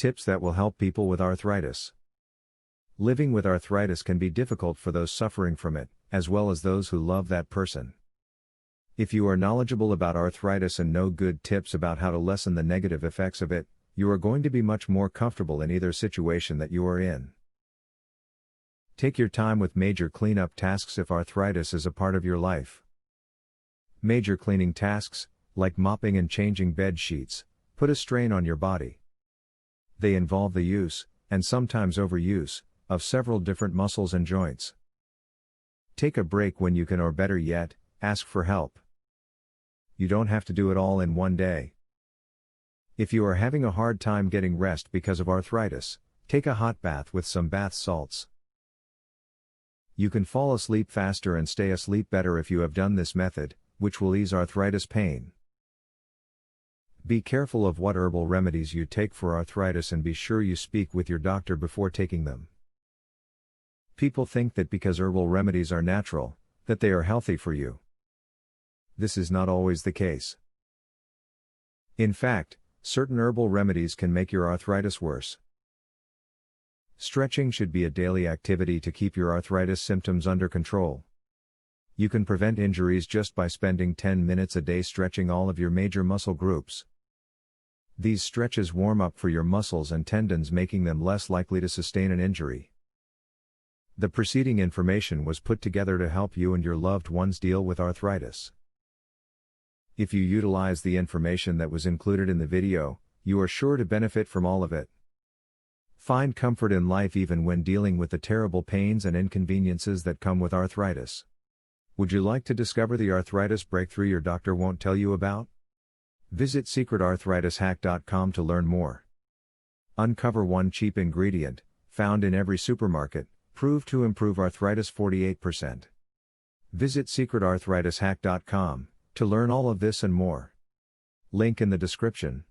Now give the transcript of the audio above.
Tips that will help people with arthritis. Living with arthritis can be difficult for those suffering from it, as well as those who love that person. If you are knowledgeable about arthritis and know good tips about how to lessen the negative effects of it, you are going to be much more comfortable in either situation that you are in. Take your time with major cleanup tasks if arthritis is a part of your life. Major cleaning tasks, like mopping and changing bed sheets, put a strain on your body. They involve the use, and sometimes overuse, of several different muscles and joints. Take a break when you can, or better yet, ask for help. You don't have to do it all in one day. If you are having a hard time getting rest because of arthritis, take a hot bath with some bath salts. You can fall asleep faster and stay asleep better if you have done this method, which will ease arthritis pain. Be careful of what herbal remedies you take for arthritis and be sure you speak with your doctor before taking them. People think that because herbal remedies are natural, that they are healthy for you. This is not always the case. In fact, certain herbal remedies can make your arthritis worse. Stretching should be a daily activity to keep your arthritis symptoms under control. You can prevent injuries just by spending 10 minutes a day stretching all of your major muscle groups. These stretches warm up for your muscles and tendons, making them less likely to sustain an injury. The preceding information was put together to help you and your loved ones deal with arthritis. If you utilize the information that was included in the video, you are sure to benefit from all of it. Find comfort in life even when dealing with the terrible pains and inconveniences that come with arthritis. Would you like to discover the arthritis breakthrough your doctor won't tell you about? Visit secretarthritishack.com to learn more. Uncover one cheap ingredient, found in every supermarket, proved to improve arthritis 48%. Visit secretarthritishack.com to learn all of this and more. Link in the description.